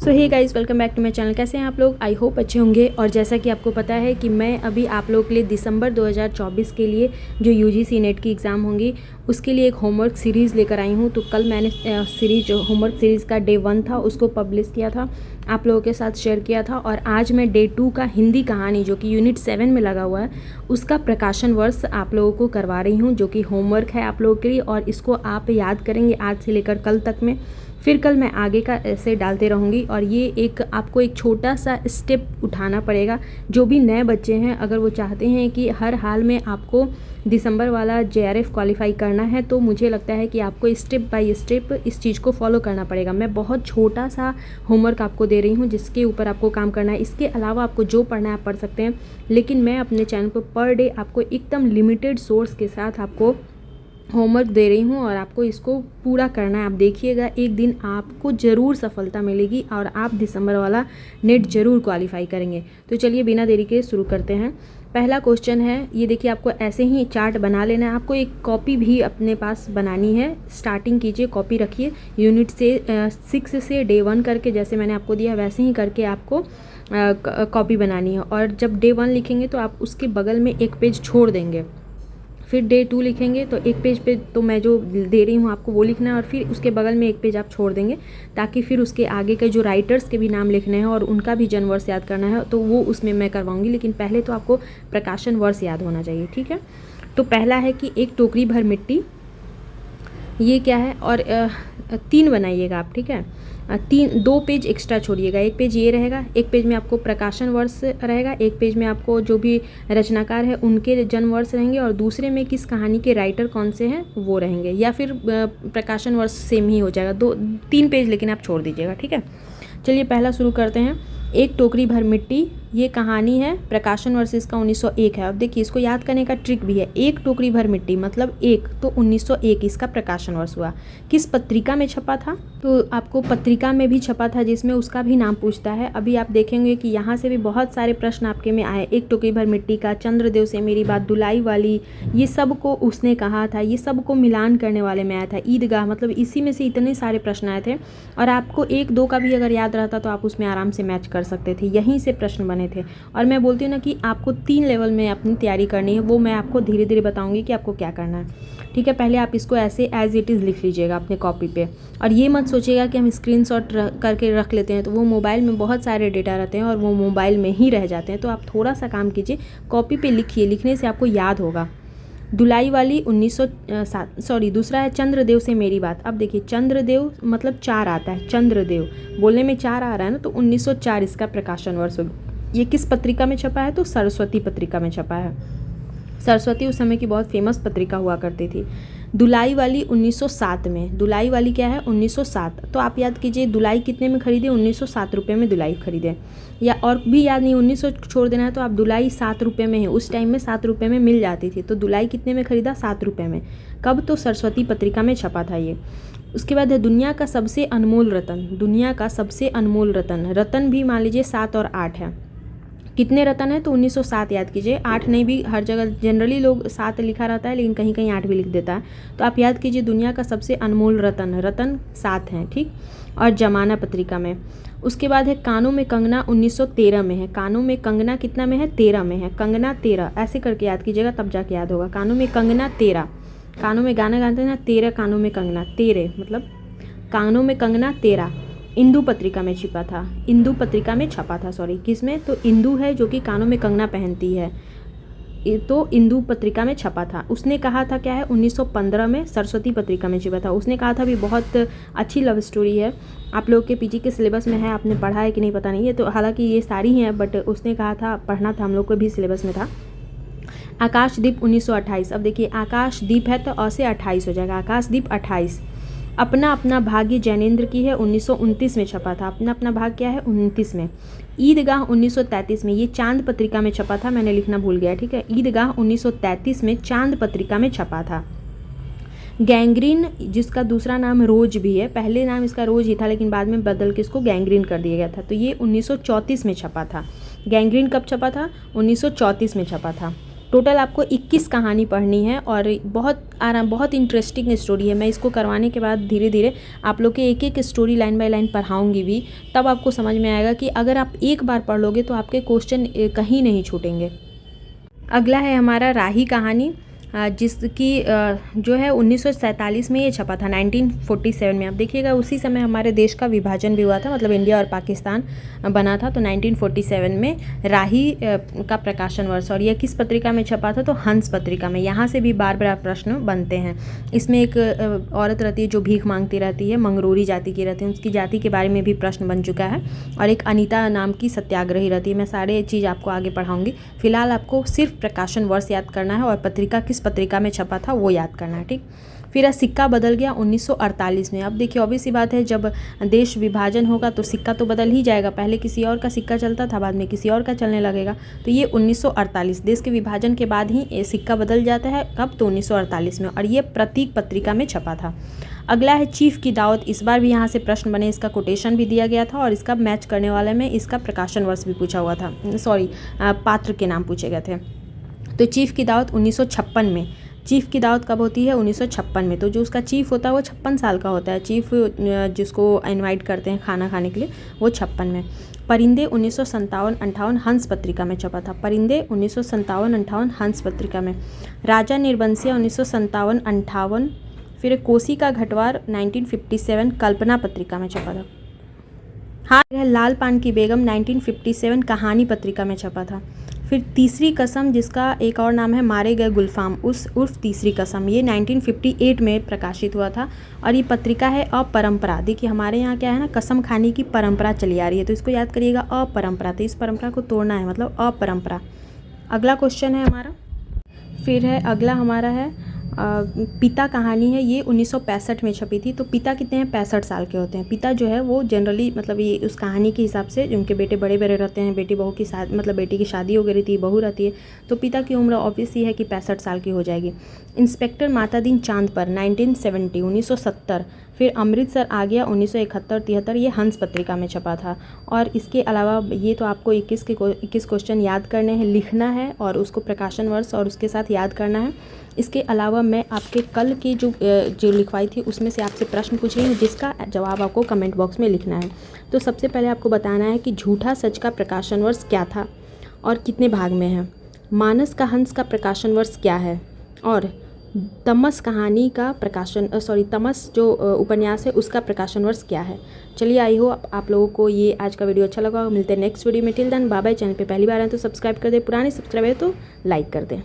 So hey guys, welcome back to my channel. कैसे हैं आप लोग? आई होप अच्छे होंगे। और जैसा कि आपको पता है कि मैं अभी आप लोगों के लिए दिसंबर 2024 के लिए जो यूजीसी नेट की एग्ज़ाम होंगी उसके लिए एक होमवर्क सीरीज़ लेकर आई हूँ। तो कल मैंने होमवर्क सीरीज़ का डे 1 था उसको पब्लिश किया था, आप लोगों के साथ शेयर किया था। और आज मैं डे 2 का हिंदी कहानी जो कि यूनिट 7 में लगा हुआ है उसका प्रकाशन वर्ष आप लोगों को करवा रही हूँ, जो कि होमवर्क है आप लोगों के लिए। और इसको आप याद करेंगे आज से लेकर कल तक में, फिर कल मैं आगे का ऐसे डालते रहूँगी। और ये आपको एक छोटा सा स्टेप उठाना पड़ेगा। जो भी नए बच्चे हैं, अगर वो चाहते हैं कि हर हाल में आपको दिसंबर वाला JRF क्वालिफाई करना है, तो मुझे लगता है कि आपको स्टेप बाय स्टेप इस चीज़ को फॉलो करना पड़ेगा। मैं बहुत छोटा सा होमवर्क आपको दे रही हूँ जिसके ऊपर आपको काम करना है। इसके अलावा आपको जो पढ़ना है आप पढ़ सकते हैं, लेकिन मैं अपने चैनल पर डे आपको एकदम लिमिटेड सोर्स के साथ आपको होमवर्क दे रही हूँ और आपको इसको पूरा करना है। आप देखिएगा, एक दिन आपको ज़रूर सफलता मिलेगी और आप दिसंबर वाला नेट ज़रूर क्वालिफाई करेंगे। तो चलिए बिना देरी के शुरू करते हैं। पहला क्वेश्चन है, ये देखिए, आपको ऐसे ही चार्ट बना लेना है। आपको एक कॉपी भी अपने पास बनानी है। स्टार्टिंग कीजिए, कॉपी रखिए, यूनिट से 6 से डे 1 करके जैसे मैंने आपको दिया वैसे ही करके आपको कॉपी बनानी है। और जब डे 1 लिखेंगे तो आप उसके बगल में एक पेज छोड़ देंगे। फिर डे 2 लिखेंगे तो एक पेज पे तो मैं जो दे रही हूँ आपको वो लिखना है, और फिर उसके बगल में एक पेज आप छोड़ देंगे, ताकि फिर उसके आगे के जो राइटर्स के भी नाम लिखने हैं और उनका भी जन्म वर्ष याद करना है तो वो उसमें मैं करवाऊँगी। लेकिन पहले तो आपको प्रकाशन वर्ष याद होना चाहिए, ठीक है। तो पहला है कि एक टोकरी भर मिट्टी, ये क्या है, और 3 बनाइएगा आप, ठीक है। 2 पेज एक्स्ट्रा छोड़िएगा। एक पेज ये रहेगा, एक पेज में आपको प्रकाशन वर्ष रहेगा, एक पेज में आपको जो भी रचनाकार है उनके जन्म वर्ष रहेंगे, और दूसरे में किस कहानी के राइटर कौन से हैं वो रहेंगे, या फिर प्रकाशन वर्ष सेम ही हो जाएगा। 3 पेज लेकिन आप छोड़ दीजिएगा, ठीक है। चलिए पहला शुरू करते हैं। एक टोकरी भर मिट्टी, ये कहानी है, प्रकाशन वर्ष इसका 1901 है। अब देखिए, इसको याद करने का ट्रिक भी है। एक टोकरी भर मिट्टी मतलब एक, तो 1901 इसका प्रकाशन वर्ष हुआ। किस पत्रिका में छपा था? तो आपको पत्रिका में भी छपा था जिसमें उसका भी नाम पूछता है। अभी आप देखेंगे कि यहाँ से भी बहुत सारे प्रश्न आपके में आए। एक टोकरी भर मिट्टी का, चंद्रदेव से मेरी बात, दुलाई वाली, ये सब को उसने कहा था, ये सब को मिलान करने वाले में आया था। ईदगाह, मतलब इसी में से इतने सारे प्रश्न आए थे। और आपको 1-2 का भी अगर याद रहता तो आप उसमें आराम से मैच कर सकते थे, यहीं से प्रश्न बने थे। और मैं बोलती हूँ ना कि आपको 3 लेवल में अपनी तैयारी करनी है, वो मैं आपको धीरे धीरे बताऊंगी कि आपको क्या करना है, ठीक है। पहले आप इसको ऐसे एज इट इज़ लिख लीजिएगा अपने कॉपी पे। और ये मत सोचिएगा कि हम स्क्रीनशॉट करके रख लेते हैं, तो वो मोबाइल में बहुत सारे डेटा रहते हैं और वो मोबाइल में ही रह जाते हैं। तो आप थोड़ा सा काम कीजिए, कॉपी पे लिखिए, लिखने से आपको याद होगा। दुलाई वाली 1907, दूसरा है चंद्रदेव से मेरी बात। अब देखिए, चंद्रदेव मतलब 4 आता है, चंद्रदेव बोलने में 4 आ रहा है ना, तो 1904 इसका प्रकाशन वर्ष होगा। ये किस पत्रिका में छपा है? तो सरस्वती पत्रिका में छपा है। सरस्वती उस समय की बहुत फेमस पत्रिका हुआ करती थी। दुलाई वाली 1907 में, दुलाई वाली क्या है? 1907। तो आप याद कीजिए, दुलाई कितने में खरीदे? 1907 रुपये में दुलाई खरीदे। या और भी याद नहीं, 1900 छोड़ देना है, तो आप दुलाई 7 रुपये में है, उस टाइम में 7 रुपये में मिल जाती थी। तो दुलाई कितने में खरीदा? 7 रुपये में। कब? तो सरस्वती पत्रिका में छपा था ये। उसके बाद है दुनिया का सबसे अनमोल रतन, दुनिया का सबसे अनमोल रतन, रतन भी मान लीजिए 7 और 8 है। कितने रतन है? तो 1907 याद कीजिए। 8 नहीं, भी हर जगह जनरली लोग 7 लिखा रहता है, लेकिन कहीं कहीं 8 भी लिख देता है। तो आप याद कीजिए, दुनिया का सबसे अनमोल रतन, रतन 7 हैं, ठीक। और जमाना पत्रिका में। उसके बाद है कानों में कंगना, 1913 में है। कानों में कंगना कितना में है? 13 में है। कंगना 13 ऐसे करके याद कीजिएगा, तब जाके याद होगा। कानों में कंगना 13, कानों में गाना गाते हैं ना, 13 कानों में कंगना, 13 मतलब कानों में कंगना 13। इंदु पत्रिका में छिपा था, इंदु पत्रिका में छपा था, सॉरी, किस में? तो इंदु है जो कि कानों में कंगना पहनती है, तो इंदु पत्रिका में छपा था। उसने कहा था क्या है? 1915 में सरस्वती पत्रिका में छपा था। उसने कहा था भी बहुत अच्छी लव स्टोरी है, आप लोग के PG के सिलेबस में है, आपने पढ़ा है कि नहीं पता नहीं है, तो हालांकि ये सारी हैं, बट उसने कहा था, पढ़ना था, हम लोग को भी सिलेबस में था। आकाशदीप 1928। अब देखिए, आकाशदीप है तो अ से 28 हो जाएगा, आकाशदीप 28। अपना अपना भाग्य जैनेन्द्र की है, 1929 में छपा था। अपना अपना भाग क्या है? 29 में। ईदगाह 1933 में, ये चांद पत्रिका में छपा था, मैंने लिखना भूल गया, ठीक है। ईदगाह 1933 में चांद पत्रिका में छपा था। गैंग्रीन, जिसका दूसरा नाम रोज भी है, पहले नाम इसका रोज ही था लेकिन बाद में बदल के इसको गैंग्रीन कर दिया गया था, तो ये 1934 में छपा था। गैंग्रीन कब छपा था? 1934 में छपा था। टोटल आपको 21 कहानी पढ़नी है और बहुत इंटरेस्टिंग स्टोरी है। मैं इसको करवाने के बाद धीरे धीरे आप लोग के एक एक स्टोरी लाइन बाय लाइन पढ़ाऊँगी भी, तब आपको समझ में आएगा कि अगर आप एक बार पढ़ लोगे तो आपके क्वेश्चन कहीं नहीं छूटेंगे। अगला है हमारा राही कहानी, जिसकी जो है 1947 में ये छपा था, 1947 में। आप देखिएगा उसी समय हमारे देश का विभाजन भी हुआ था, मतलब इंडिया और पाकिस्तान बना था। तो 1947 में राही का प्रकाशन वर्ष, और यह किस पत्रिका में छपा था? तो हंस पत्रिका में। यहाँ से भी बार बार प्रश्न बनते हैं। इसमें एक औरत रहती है जो भीख मांगती रहती है, मंगरूरी जाति की रहती है, उसकी जाति के बारे में भी प्रश्न बन चुका है। और एक अनीता नाम की सत्याग्रही रहती है। मैं सारे चीज़ आपको आगे पढ़ाऊँगी। फिलहाल आपको सिर्फ प्रकाशन वर्ष याद करना है और पत्रिका किस पत्रिका में छपा था वो याद करना है, ठीक। फिर सिक्का बदल गया 1948 में। अब देखिए ऑब्वियस सी बात है, जब देश विभाजन होगा तो सिक्का तो बदल ही जाएगा। पहले किसी और का सिक्का चलता था, बाद में किसी और का चलने लगेगा। तो ये 1948, देश के विभाजन के बाद ही ये सिक्का बदल जाता है। कब? तो 1948 में। और ये प्रतीक पत्रिका में छपा था। अगला है चीफ की दावत। इस बार भी यहाँ से प्रश्न बने, इसका कोटेशन भी दिया गया था और इसका मैच करने वाले में इसका प्रकाशन वर्ष भी पूछा हुआ था, पात्र के नाम पूछे गए थे। तो चीफ की दावत 1956 में। चीफ की दावत कब होती है? 1956 में। तो जो उसका चीफ होता है वो 56 साल का होता है। चीफ जिसको इनवाइट करते हैं खाना खाने के लिए, वो 56 में। परिंदे 1957-58 हंस पत्रिका में छपा था। परिंदे 1957-58 हंस पत्रिका में। राजा निर्बंसिया 1957-58। फिर कोसी का घटवार 1957 कल्पना पत्रिका में छपा था। हाँ, लाल पान की बेगम 1957 कहानी पत्रिका में छपा था। फिर तीसरी कसम, जिसका एक और नाम है मारे गए गुलफाम, उर्फ तीसरी कसम, ये 1958 में प्रकाशित हुआ था। और ये पत्रिका है अपरंपरा। देखिए हमारे यहाँ क्या है ना, कसम खाने की परंपरा चली आ रही है, तो इसको याद करिएगा अपरंपरा। तो इस परंपरा को तोड़ना है, मतलब अपरंपरा। अगला क्वेश्चन है हमारा, फिर है अगला हमारा है पिता कहानी है। ये 1965 में छपी थी। तो पिता कितने हैं? 65 साल के होते हैं। पिता जो है वो जनरली, मतलब ये उस कहानी के हिसाब से, उनके बेटे बड़े बड़े रहते हैं, बेटी बहू की शादी, मतलब बेटी की शादी हो गई थी, बहू रहती है, तो पिता की उम्र ऑब्वियस ही है कि 65 साल की हो जाएगी। इंस्पेक्टर मातादीन चांद पर 1970 1970। फिर अमृतसर आ गया 1971-73, ये हंस पत्रिका में छपा था। और इसके अलावा ये तो आपको 21 क्वेश्चन याद करने हैं, लिखना है और उसको प्रकाशन वर्ष और उसके साथ याद करना है। इसके अलावा मैं आपके कल की जो लिखवाई थी उसमें से आपसे प्रश्न पूछ रही हूँ, जिसका जवाब आपको कमेंट बॉक्स में लिखना है। तो सबसे पहले आपको बताना है कि झूठा सच का प्रकाशन वर्ष क्या था और कितने भाग में है। मानस का हंस का प्रकाशन वर्ष क्या है, और तमस कहानी का प्रकाशन तमस जो उपन्यास है उसका प्रकाशन वर्ष क्या है। चलिए, आई हो आप लोगों को ये आज का वीडियो अच्छा लगा। मिलते हैं नेक्स्ट वीडियो में। Till then bye bye. Channel पे पहली बार आए तो सब्सक्राइब कर दें, पुराने सब्सक्राइबर तो लाइक कर दें।